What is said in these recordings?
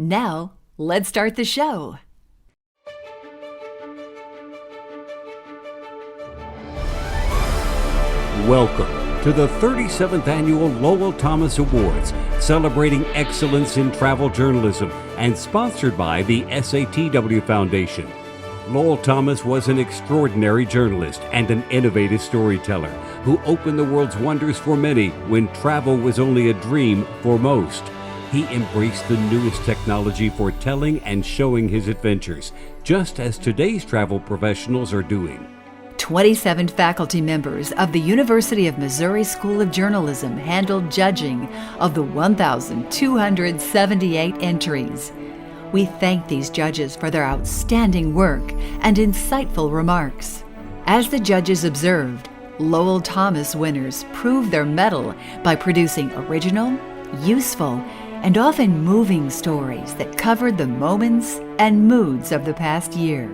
Now, let's start the show. Welcome to the 37th Annual Lowell Thomas Awards, celebrating excellence in travel journalism and sponsored by the SATW Foundation. Lowell Thomas was an extraordinary journalist and an innovative storyteller who opened the world's wonders for many when travel was only a dream for most. He embraced the newest technology for telling and showing his adventures, just as today's travel professionals are doing. 27 faculty members of the University of Missouri School of Journalism handled judging of the 1,278 entries. We thank these judges for their outstanding work and insightful remarks. As the judges observed, Lowell Thomas winners proved their mettle by producing original, useful, and often moving stories that covered the moments and moods of the past year.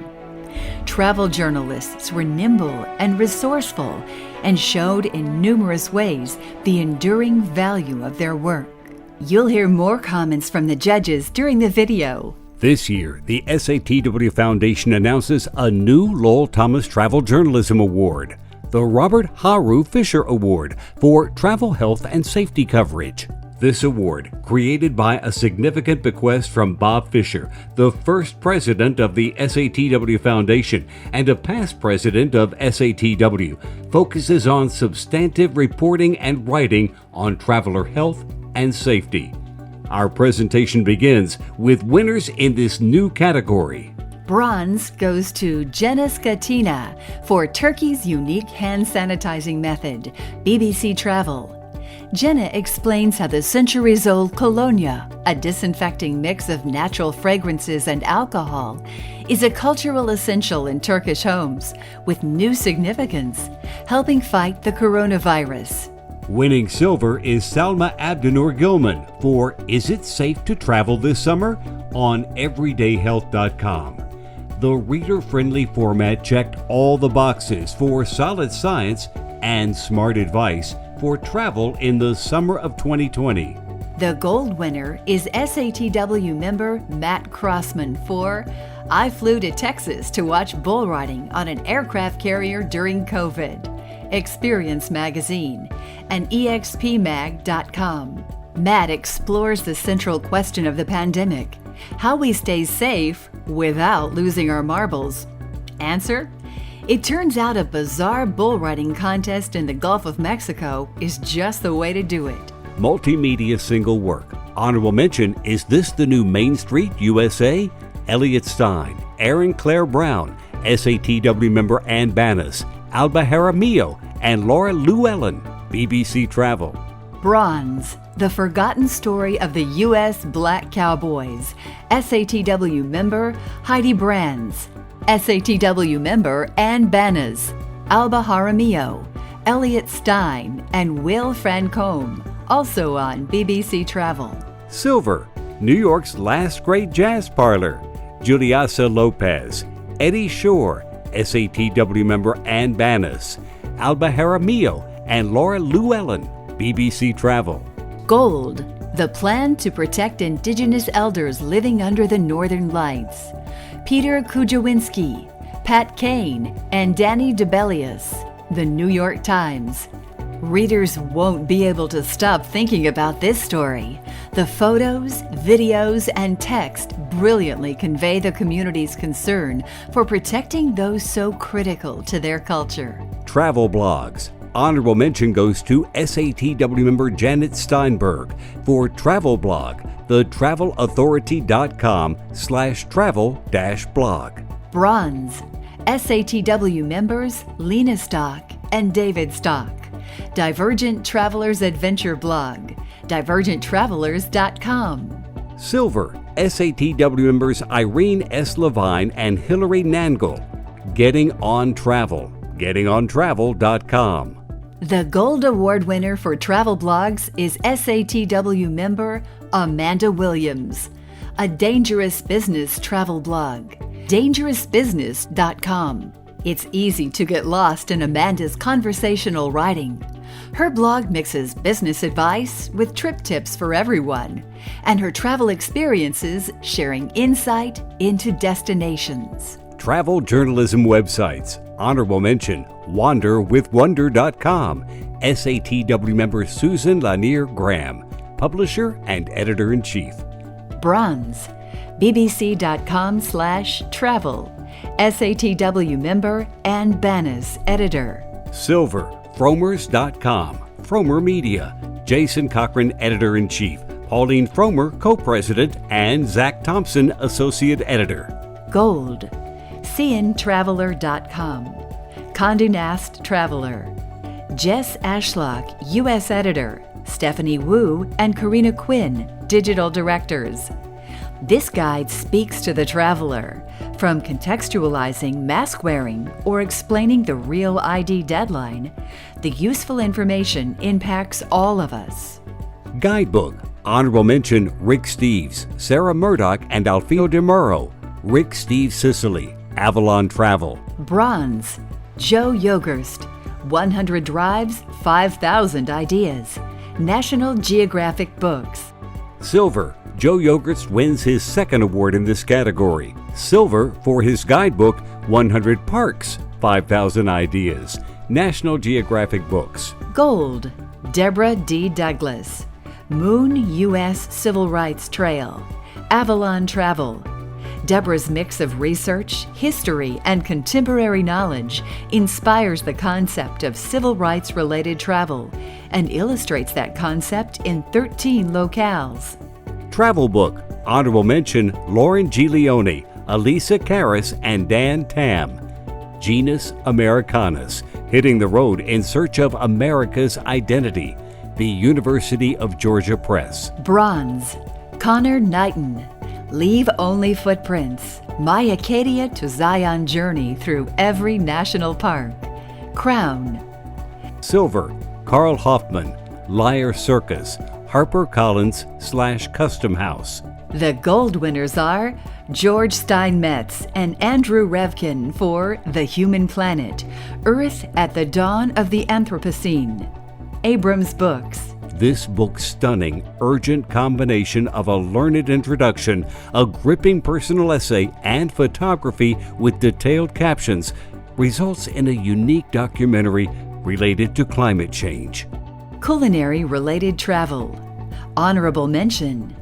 Travel journalists were nimble and resourceful and showed in numerous ways the enduring value of their work. You'll hear more comments from the judges during the video. This year, the SATW Foundation announces a new Lowell Thomas Travel Journalism Award, the Robert HARU Fisher Award for Travel Health and Safety Coverage. This award, created by a significant bequest from Bob Fisher, the first president of the SATW Foundation and a past president of SATW, focuses on substantive reporting and writing on traveler health and safety. Our presentation begins with winners in this new category. Bronze goes to Jenna Scatina for Turkey's unique hand sanitizing method, BBC Travel. Jenna explains how the centuries-old colonia, a disinfecting mix of natural fragrances and alcohol, is a cultural essential in Turkish homes with new significance, helping fight the coronavirus. Winning silver is Salma Abdinur Gilman for Is It Safe to Travel This Summer? On everydayhealth.com. The reader-friendly format checked all the boxes for solid science and smart advice for travel in the summer of 2020. The gold winner is SATW member Matt Crossman for I Flew to Texas to watch bull riding on an aircraft carrier during COVID. Experience Magazine and expmag.com. Matt explores the central question of the pandemic, how we stay safe without losing our marbles. Answer? It turns out a bizarre bull riding contest in the Gulf of Mexico is just the way to do it. Multimedia single work. Honorable mention, Is This the New Main Street, USA? Elliot Stein, Aaron Claire Brown, SATW member Ann Banas, Alba Jaramillo, and Laura Llewellyn, BBC Travel. Bronze, The Forgotten Story of the U.S. Black Cowboys, SATW member Heidi Brands, SATW member Ann Banas, Alba Jaramillo, Elliot Stein, and Will Francombe, also on BBC Travel. Silver, New York's Last Great Jazz Parlor, Juliasa Lopez, Eddie Shore, SATW member Ann Banas, Alba Jaramillo, and Laura Llewellyn, BBC Travel. Gold, The Plan to Protect Indigenous Elders Living Under the Northern Lights, Peter Kujawinski, Pat Kane, and Danny DeBellius, The New York Times. Readers won't be able to stop thinking about this story. The photos, videos, and text brilliantly convey the community's concern for protecting those so critical to their culture. Travel blogs. Honorable mention goes to SATW member Janet Steinberg for Travel Blog, thetravelauthority.com/travel-blog. Bronze, SATW members Lena Stock and David Stock. Divergent Travelers Adventure Blog, divergenttravelers.com. Silver, SATW members Irene S. Levine and Hillary Nangle, Getting on Travel, gettingontravel.com. The Gold Award winner for travel blogs is SATW member Amanda Williams, a dangerous business travel blog, dangerousbusiness.com. It's easy to get lost in Amanda's conversational writing. Her blog mixes business advice with trip tips for everyone, and her travel experiences sharing insight into destinations. Travel journalism websites. Honorable mention, wanderwithwonder.com. SATW member Susan Lanier Graham, publisher and editor-in-chief. Bronze, bbc.com/travel. SATW member Ann Bannis, editor. Silver, fromers.com. Fromer Media. Jason Cochran, editor-in-chief. Pauline Fromer, co-president, and Zach Thompson, associate editor. Gold, cntraveler.com. Condé Nast Traveler. Jess Ashlock, U.S. editor. Stephanie Wu and Karina Quinn, digital directors. This guide speaks to the traveler, from contextualizing mask wearing or explaining the real ID deadline. The useful information impacts all of us. Guidebook. Honorable mention, Rick Steves, Sarah Murdoch, and Alfio De Muro. Rick Steves Sicily, Avalon Travel. Bronze, Joe Yogerst, 100 Drives, 5,000 Ideas. National Geographic Books. Silver, Joe Yogerst wins his second award in this category. Silver for his guidebook, 100 Parks, 5,000 Ideas. National Geographic Books. Gold, Deborah D. Douglas, Moon U.S. Civil Rights Trail. Avalon Travel. Deborah's mix of research, history, and contemporary knowledge inspires the concept of civil rights-related travel and illustrates that concept in 13 locales. Travel Book. Honorable mention, Lauren Giglione, Elisa Karras, and Dan Tam. Genus Americanus, hitting the road in search of America's identity. The University of Georgia Press. Bronze, Connor Knighton, Leave Only Footprints, My Acadia to Zion Journey Through Every National Park. Crown. Silver, Carl Hoffman, Liar Circus, HarperCollins/Custom House. The gold winners are George Steinmetz and Andrew Revkin for The Human Planet, Earth at the Dawn of the Anthropocene. Abrams Books. This book's stunning, urgent combination of a learned introduction, a gripping personal essay, and photography with detailed captions results in a unique documentary related to climate change. Culinary-Related Travel. Honorable mention,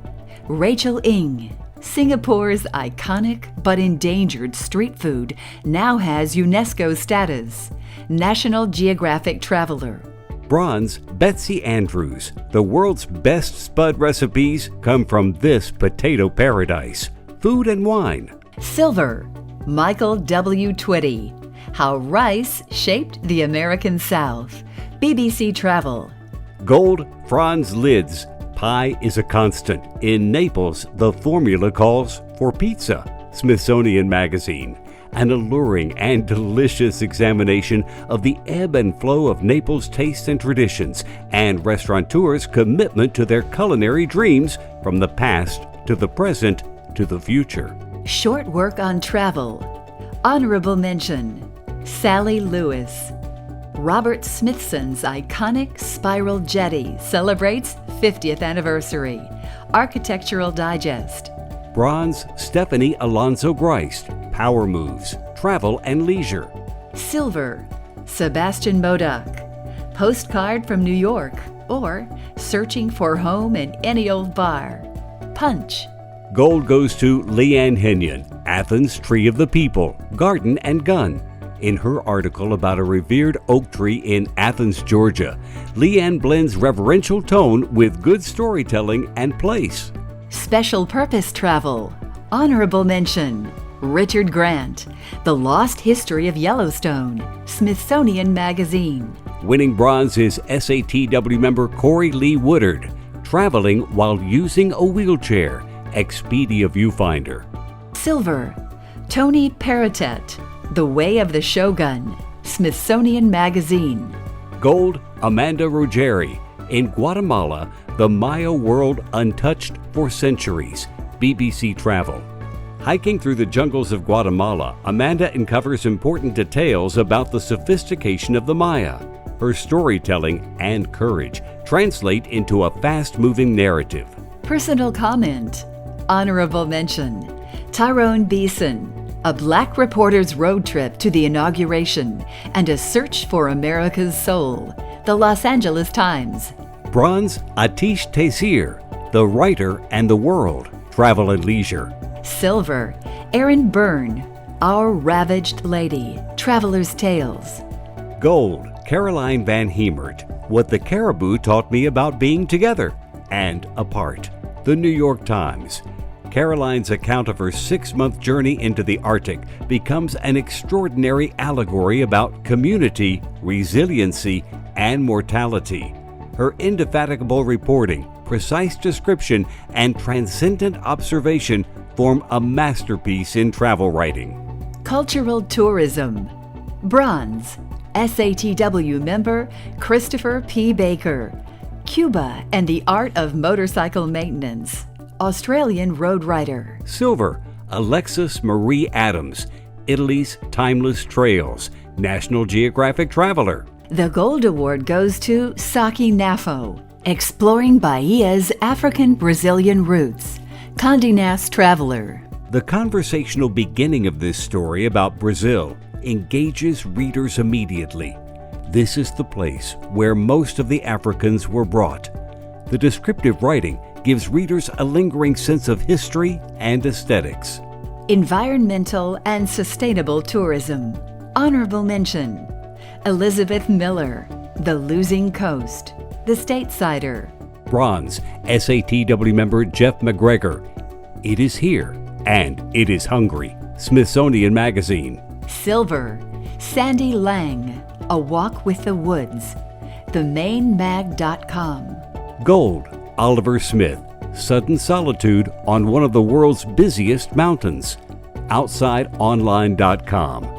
Rachel Ng. Singapore's iconic but endangered street food now has UNESCO status. National Geographic Traveler. Bronze, Betsy Andrews. The world's best spud recipes come from this potato paradise. Food and Wine. Silver, Michael W. Twitty. How Rice Shaped the American South. BBC Travel. Gold, Franz Lids. Pie is a constant. In Naples, the formula calls for pizza. Smithsonian Magazine. An alluring and delicious examination of the ebb and flow of Naples' tastes and traditions, and restaurateurs' commitment to their culinary dreams from the past to the present to the future. Short work on travel. Honorable mention, Sally Lewis. Robert Smithson's iconic spiral jetty celebrates 50th anniversary. Architectural Digest. Bronze, Stephanie Alonso Greist. Power Moves, Travel and Leisure. Silver, Sebastian Modoc. Postcard from New York, or Searching for Home in Any Old Bar. Punch. Gold goes to Leanne Henyon, Athens Tree of the People, Garden and Gun. In her article about a revered oak tree in Athens, Georgia, Leanne blends reverential tone with good storytelling and place. Special Purpose Travel. Honorable mention, Richard Grant, The Lost History of Yellowstone, Smithsonian Magazine. Winning bronze is SATW member Corey Lee Woodard, Traveling While Using a Wheelchair, Expedia Viewfinder. Silver, Tony Peritet, The Way of the Shogun, Smithsonian Magazine. Gold, Amanda Ruggieri, In Guatemala, the Maya World Untouched for Centuries, BBC Travel. Hiking through the jungles of Guatemala, Amanda uncovers important details about the sophistication of the Maya. Her storytelling and courage translate into a fast-moving narrative. Personal comment. Honorable mention. Tyrone Beeson. A Black reporter's road trip to the inauguration and a search for America's soul. The Los Angeles Times. Bronze, Atish Taysir. The Writer and the World. Travel and Leisure. Silver, Aaron Byrne. Our Ravaged Lady. Traveler's Tales. Gold, Caroline Van Hemert. What the Caribou Taught Me About Being Together and Apart. The New York Times. Caroline's account of her 6-month journey into the Arctic becomes an extraordinary allegory about community, resiliency, and mortality. Her indefatigable reporting, precise description, and transcendent observation form a masterpiece in travel writing. Cultural tourism. Bronze, SATW member Christopher P. Baker. Cuba and the Art of Motorcycle Maintenance. Australian road writer. Silver, Alexis Marie Adams. Italy's Timeless Trails. National Geographic Traveler. The Gold Award goes to Saki Nafo, exploring Bahia's African-Brazilian roots. Condé Nast Traveler. The conversational beginning of this story about Brazil engages readers immediately. This is the place where most of the Africans were brought. The descriptive writing gives readers a lingering sense of history and aesthetics. Environmental and sustainable tourism. Honorable mention. Elizabeth Miller, The Losing Coast. The Statesider. Bronze, SATW member Jeff McGregor. It is Here and It is Hungry. Smithsonian Magazine. Silver, Sandy Lang, A Walk with the Woods. TheMainMag.com. Gold, Oliver Smith. Sudden Solitude on one of the world's busiest mountains. OutsideOnline.com.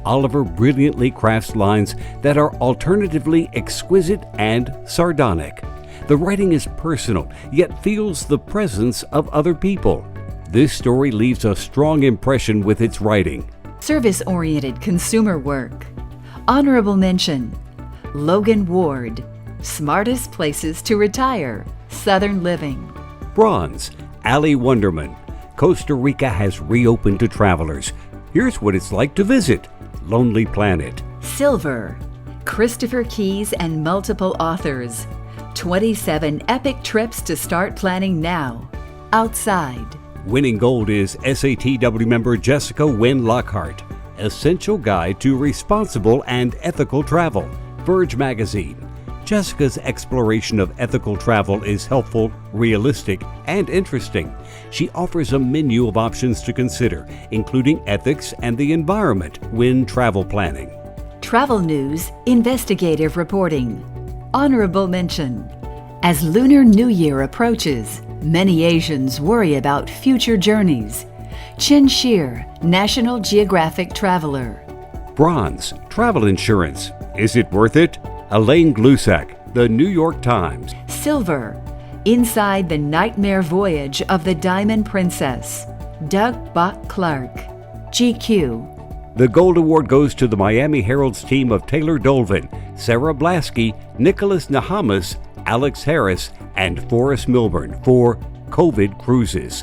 Oliver brilliantly crafts lines that are alternatively exquisite and sardonic. The writing is personal, yet feels the presence of other people. This story leaves a strong impression with its writing. Service-oriented consumer work. Honorable mention. Logan Ward, Smartest Places to Retire. Southern Living. Bronze, Ali Wonderman. Costa Rica has reopened to travelers. Here's what it's like to visit. Lonely Planet. Silver, Christopher Keyes and multiple authors. 27 epic trips to start planning now. Outside. Winning gold is SATW member Jessica Wynn Lockhart. Essential Guide to Responsible and Ethical Travel. Verge Magazine. Jessica's exploration of ethical travel is helpful, realistic, and interesting. She offers a menu of options to consider, including ethics and the environment when travel planning. Travel news, investigative reporting. Honorable mention. As Lunar New Year approaches, many Asians worry about future journeys. Chen Shear, National Geographic Traveler. Bronze, Travel Insurance. Is it worth it? Elaine Glusak, The New York Times. Silver, Inside the Nightmare Voyage of the Diamond Princess. Doug Bach Clark. GQ. The Gold Award goes to the Miami Herald's team of Taylor Dolvin, Sarah Blasky, Nicholas Nahamas, Alex Harris, and Forrest Milburn for COVID Cruises.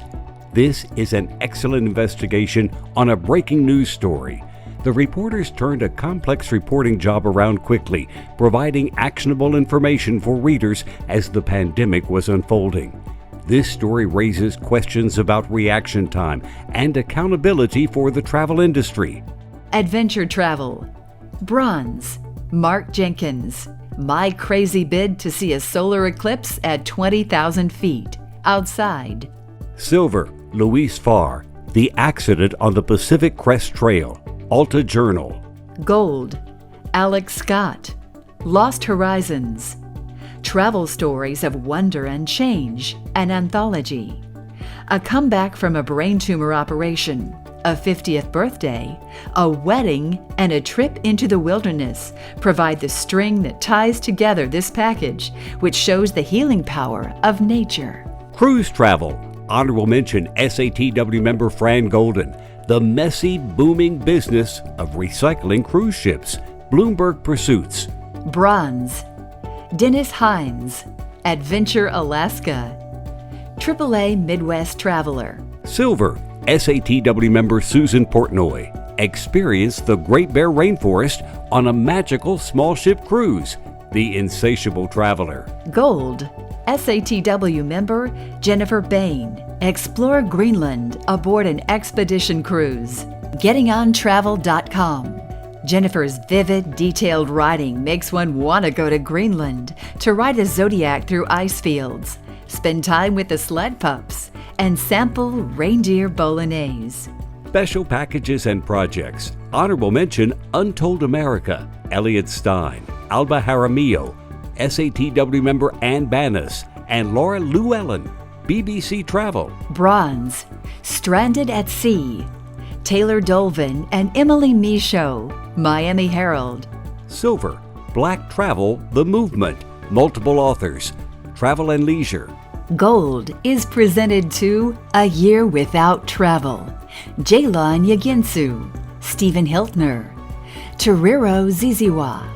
This is an excellent investigation on a breaking news story. The reporters turned a complex reporting job around quickly, providing actionable information for readers as the pandemic was unfolding. This story raises questions about reaction time and accountability for the travel industry. Adventure Travel. Bronze, Mark Jenkins. My crazy bid to see a solar eclipse at 20,000 feet. Outside. Silver, Luis Farr. The Accident on the Pacific Crest Trail. Alta Journal. Gold, Alex Scott. Lost Horizons. Travel Stories of Wonder and Change, an anthology. A comeback from a brain tumor operation, a 50th birthday, a wedding, and a trip into the wilderness provide the string that ties together this package, which shows the healing power of nature. Cruise Travel. Honorable mention SATW member Fran Golden, the messy, booming business of recycling cruise ships, Bloomberg Pursuits. Bronze, Dennis Hines, Adventure Alaska. AAA Midwest Traveler. Silver, SATW member Susan Portnoy. Experience the Great Bear Rainforest on a magical small ship cruise, The Insatiable Traveler. Gold, SATW member Jennifer Bain. Explore Greenland aboard an expedition cruise. GettingOnTravel.com. Jennifer's vivid, detailed writing makes one want to go to Greenland to ride a zodiac through ice fields, spend time with the sled pups, and sample reindeer bolognese. Special packages and projects. Honorable mention Untold America, Elliot Stein, Alba Jaramillo, SATW member Ann Banas, and Laura Llewellyn, BBC Travel. Bronze, Stranded at Sea, Taylor Dolvin and Emily Michaud, Miami Herald. Silver, Black Travel, The Movement, multiple authors, Travel and Leisure. Gold is presented to A Year Without Travel, Jaylon Yaginsu, Stephen Hiltner, Teriro Ziziwa,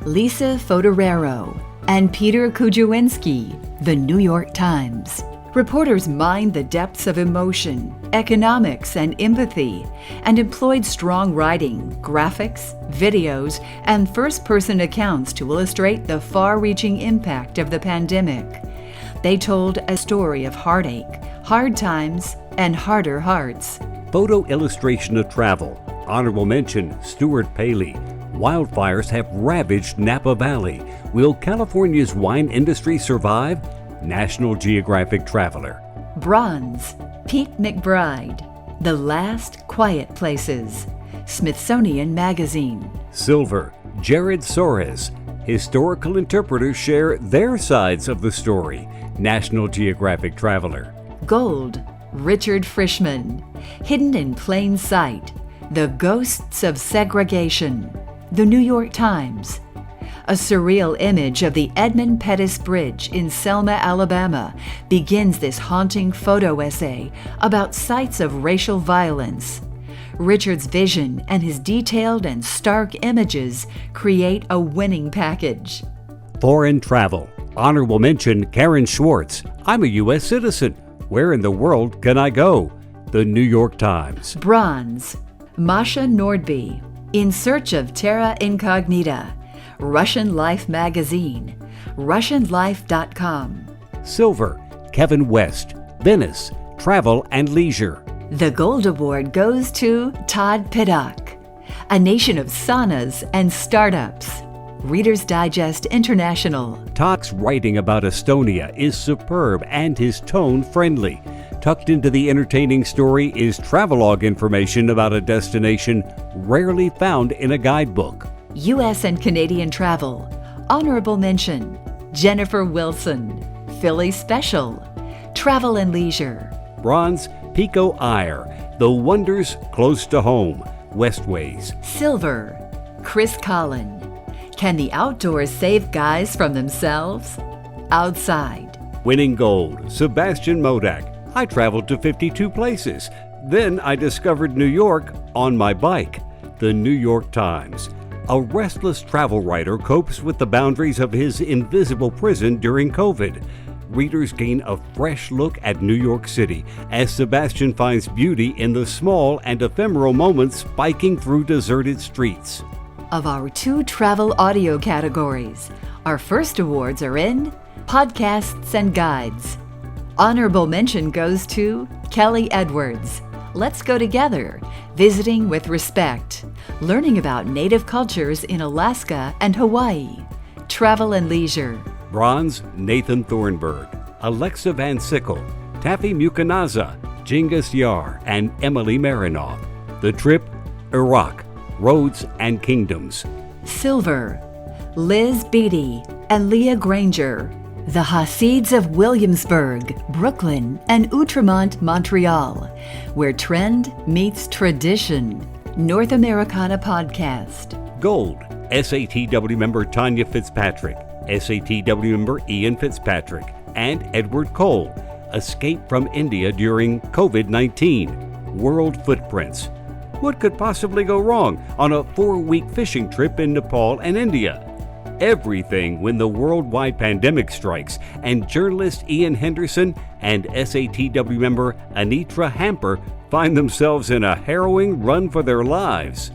Lisa Fodorero, and Peter Kujuwinski, The New York Times. Reporters mined the depths of emotion, economics, and empathy, and employed strong writing, graphics, videos, and first-person accounts to illustrate the far-reaching impact of the pandemic. They told a story of heartache, hard times, and harder hearts. Photo illustration of travel. Honorable mention Stuart Paley. Wildfires have ravaged Napa Valley. Will California's wine industry survive? National Geographic Traveler. Bronze, Pete McBride, The Last Quiet Places, Smithsonian Magazine. Silver, Jared Soares. Historical interpreters share their sides of the story, National Geographic Traveler. Gold, Richard Frischman, Hidden in Plain Sight, The Ghosts of Segregation, The New York Times. A surreal image of the Edmund Pettus Bridge in Selma, Alabama, begins this haunting photo essay about sites of racial violence. Richard's vision and his detailed and stark images create a winning package. Foreign travel. Honorable mention Karen Schwartz. I'm a U.S. citizen. Where in the world can I go? The New York Times. Bronze, Masha Nordby, In Search of Terra Incognita, Russian Life Magazine, RussianLife.com. Silver, Kevin West, Venice, Travel and Leisure. The Gold Award goes to Todd Piddock, A Nation of Saunas and Startups, Reader's Digest International. Todd's writing about Estonia is superb and his tone friendly. Tucked into the entertaining story is travelogue information about a destination rarely found in a guidebook. U.S. and Canadian travel. Honorable mention, Jennifer Wilson, Philly Special, Travel and Leisure. Bronze, Pico Iyer, The Wonders Close to Home, Westways. Silver, Chris Collin, Can the Outdoors Save Guys from Themselves? Outside. Winning gold, Sebastian Modak. I traveled to 52 places. Then I discovered New York on my bike. The New York Times. A restless travel writer copes with the boundaries of his invisible prison during COVID. Readers gain a fresh look at New York City as Sebastian finds beauty in the small and ephemeral moments biking through deserted streets. Of our 2 travel audio categories, our first awards are in Podcasts and Guides. Honorable mention goes to Kelly Edwards, Let's Go Together, Visiting with Respect, learning about native cultures in Alaska and Hawaii, Travel and Leisure. Bronze, Nathan Thornburg, Alexa Van Sickle, Taffy Mukanaza, Genghis Yar, and Emily Marinoff. The Trip, Iraq, Roads and Kingdoms. Silver, Liz Beatty and Leah Granger, The Hasids of Williamsburg, Brooklyn, and Outremont, Montreal, where trend meets tradition. North Americana Podcast. Gold, SATW member Tanya Fitzpatrick, SATW member Ian Fitzpatrick, and Edward Cole. escape from India during COVID-19. World footprints. What could possibly go wrong on a 4-week fishing trip in Nepal and India? Everything when the worldwide pandemic strikes, and journalist Ian Henderson and SATW member Anitra Hamper find themselves in a harrowing run for their lives.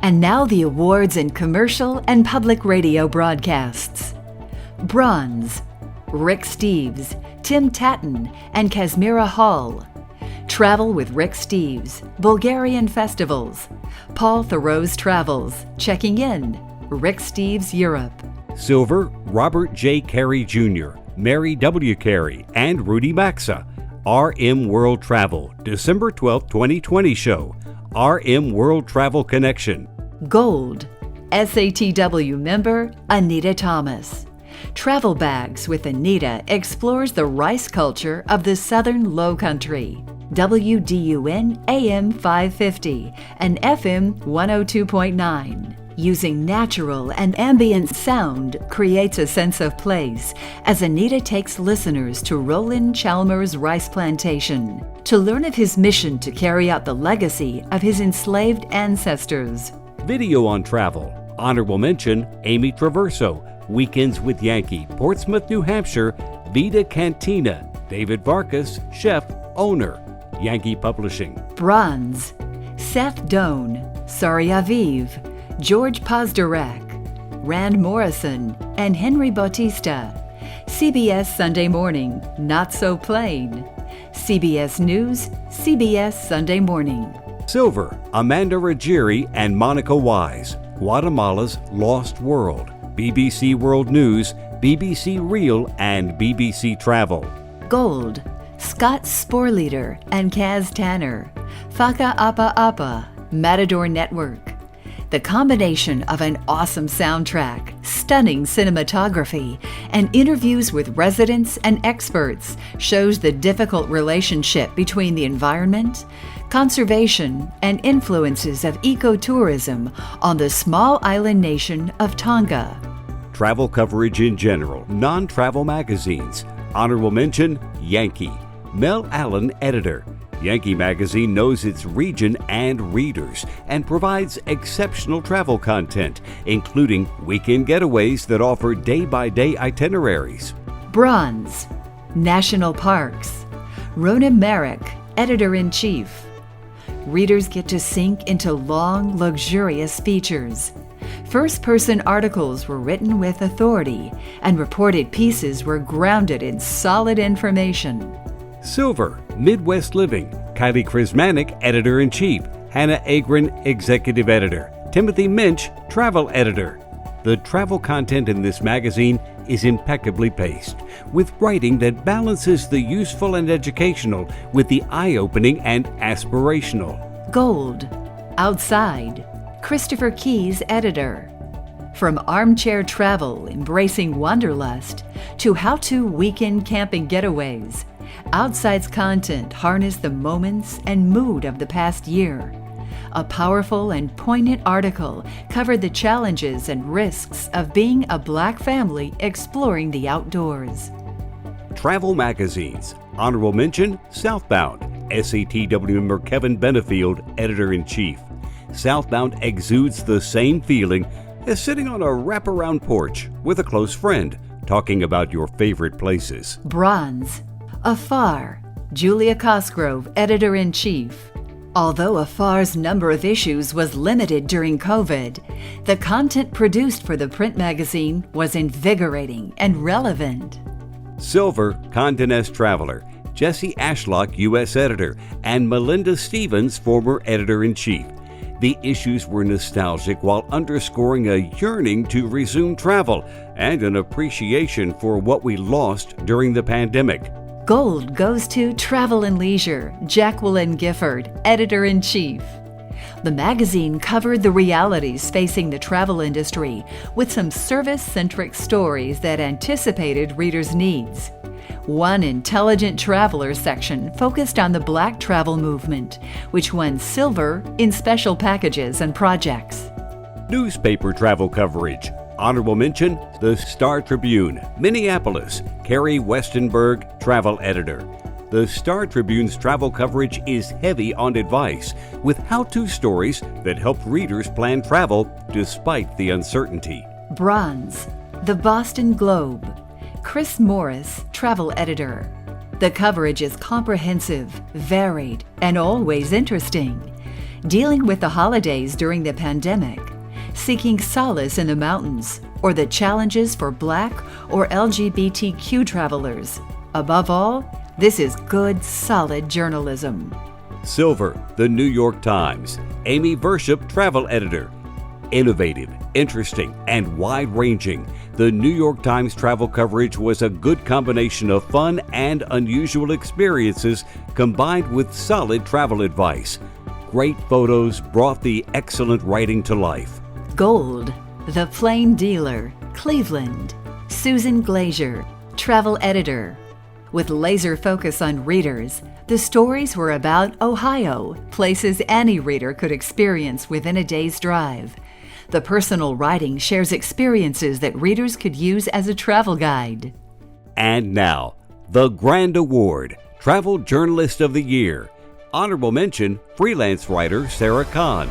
And now the awards in commercial and public radio broadcasts. Bronze, Rick Steves, Tim Tatton, and Kazmira Hall. Travel with Rick Steves, Bulgarian Festivals. Paul Thoreau's Travels, Checking In, Rick Steves Europe. Silver, Robert J. Carey Jr., Mary W. Carey, and Rudy Maxa. RM World Travel, December 12, 2020 show. RM World Travel Connection. Gold, SATW member Anita Thomas. Travel Bags with Anita explores the rice culture of the Southern Low Country. WDUN AM 550 and FM 102.9. Using natural and ambient sound creates a sense of place as Anita takes listeners to Roland Chalmers' rice plantation to learn of his mission to carry out the legacy of his enslaved ancestors. Video on travel. Honorable mention, Amy Traverso, Weekends with Yankee, Portsmouth, New Hampshire, Vida Cantina, David Vargas, chef, owner, Yankee Publishing. Bronze, Seth Doan, Sari Aviv, George Pazderek, Rand Morrison, and Henry Bautista. CBS Sunday Morning, Not So Plain. CBS News, CBS Sunday Morning. Silver, Amanda Ruggieri and Monica Wise, Guatemala's Lost World, BBC World News, BBC Real, and BBC Travel. Gold, Scott Sporleader and Kaz Tanner, Faka Apa Apa, Matador Network. The combination of an awesome soundtrack, stunning cinematography, and interviews with residents and experts shows the difficult relationship between the environment, conservation, and influences of ecotourism on the small island nation of Tonga. Travel coverage in general, non-travel magazines. Honorable mention, Yankee. Mel Allen, editor. Yankee Magazine knows its region and readers and provides exceptional travel content, including weekend getaways that offer day-by-day itineraries. Bronze, National Parks. Rona Merrick, editor-in-chief. Readers get to sink into long, luxurious features. First-person articles were written with authority, and reported pieces were grounded in solid information. Silver, Midwest Living, Kylie Krismanek, editor-in-chief, Hannah Agron, executive editor, Timothy Minch, travel editor. The travel content in this magazine is impeccably paced, with writing that balances the useful and educational with the eye-opening and aspirational. Gold, Outside, Christopher Keyes, editor. From armchair travel embracing wanderlust to how-to weekend camping getaways, Outside's content harness the moments and mood of the past year. A powerful and poignant article covered the challenges and risks of being a Black family exploring the outdoors. Travel magazines. Honorable mention, Southbound. SATW member Kevin Benefield, editor-in-chief. Southbound exudes the same feeling as sitting on a wraparound porch with a close friend, talking about your favorite places. Bronze, Afar. Julia Cosgrove, editor-in-chief. Although Afar's number of issues was limited during COVID, the content produced for the print magazine was invigorating and relevant. Silver, Condé Nast Traveler. Jesse Ashlock, U.S. editor, and Melinda Stevens, former editor-in-chief. The issues were nostalgic while underscoring a yearning to resume travel and an appreciation for what we lost during the pandemic. Gold goes to Travel and Leisure, Jacqueline Gifford, editor-in-chief. The magazine covered the realities facing the travel industry with some service-centric stories that anticipated readers' needs. One intelligent traveler section focused on the Black travel movement, which won silver in special packages and projects. Newspaper travel coverage. Honorable mention, the Star Tribune, Minneapolis, Carrie Westenberg, travel editor. The Star Tribune's travel coverage is heavy on advice, with how-to stories that help readers plan travel despite the uncertainty. Bronze, the Boston Globe. Chris Morris, travel editor. The coverage is comprehensive, varied, and always interesting. Dealing with the holidays during the pandemic, seeking solace in the mountains, or the challenges for Black or LGBTQ travelers. Above all, this is good, solid journalism. Silver, the New York Times. Amy Vership, travel editor. Innovative, interesting, and wide-ranging, the New York Times travel coverage was a good combination of fun and unusual experiences combined with solid travel advice. Great photos brought the excellent writing to life. Gold, the Plain Dealer, Cleveland. Susan Glazier, travel editor. With laser focus on readers, the stories were about Ohio, places any reader could experience within a day's drive. The personal writing shares experiences that readers could use as a travel guide. And now, the Grand Award, Travel Journalist of the Year. Honorable mention, freelance writer Sarah Kahn.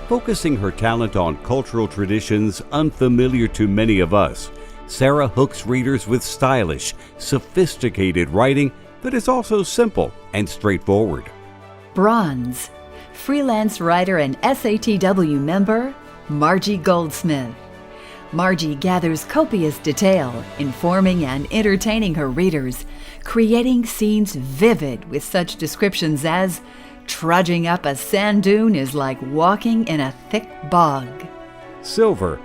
Focusing her talent on cultural traditions unfamiliar to many of us, Sarah hooks readers with stylish, sophisticated writing that is also simple and straightforward. Bronze, freelance writer and SATW member, Margie Goldsmith. Margie gathers copious detail, informing and entertaining her readers, creating scenes vivid with such descriptions as, trudging up a sand dune is like walking in a thick bog. Silver,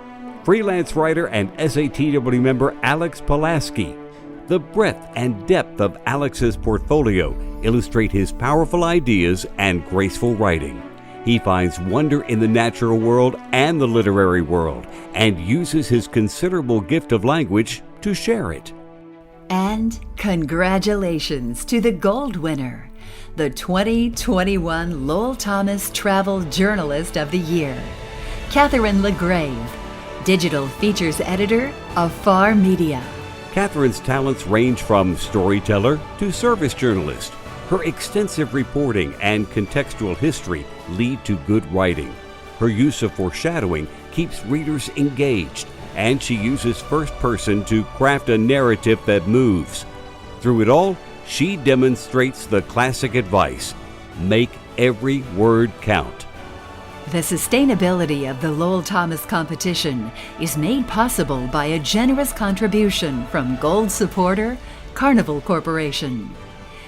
freelance writer and SATW member Alex Pulaski. The breadth and depth of Alex's portfolio illustrate his powerful ideas and graceful writing. He finds wonder in the natural world and the literary world and uses his considerable gift of language to share it. And congratulations to the gold winner, the 2021 Lowell Thomas Travel Journalist of the Year, Catherine LaGrave, Digital Features Editor of FAR Media. Catherine's talents range from storyteller to service journalist. Her extensive reporting and contextual history lead to good writing. Her use of foreshadowing keeps readers engaged, and she uses first person to craft a narrative that moves. Through it all, she demonstrates the classic advice: make every word count. The sustainability of the Lowell Thomas competition is made possible by a generous contribution from Gold Supporter Carnival Corporation.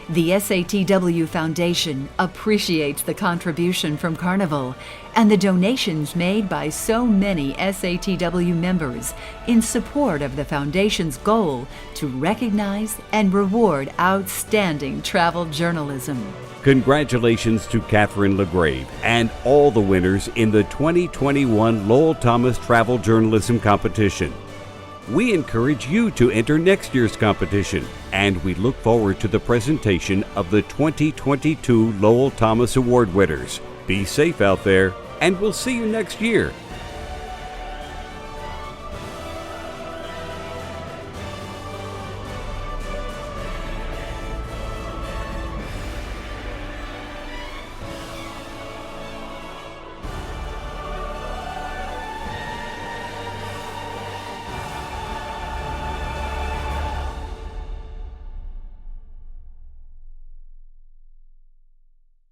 The SATW Foundation appreciates the contribution from Carnival and the donations made by so many SATW members in support of the Foundation's goal to recognize and reward outstanding travel journalism. Congratulations to Catherine LaGrave and all the winners in the 2021 Lowell Thomas Travel Journalism Competition. We encourage you to enter next year's competition, and we look forward to the presentation of the 2022 Lowell Thomas Award winners. Be safe out there, and we'll see you next year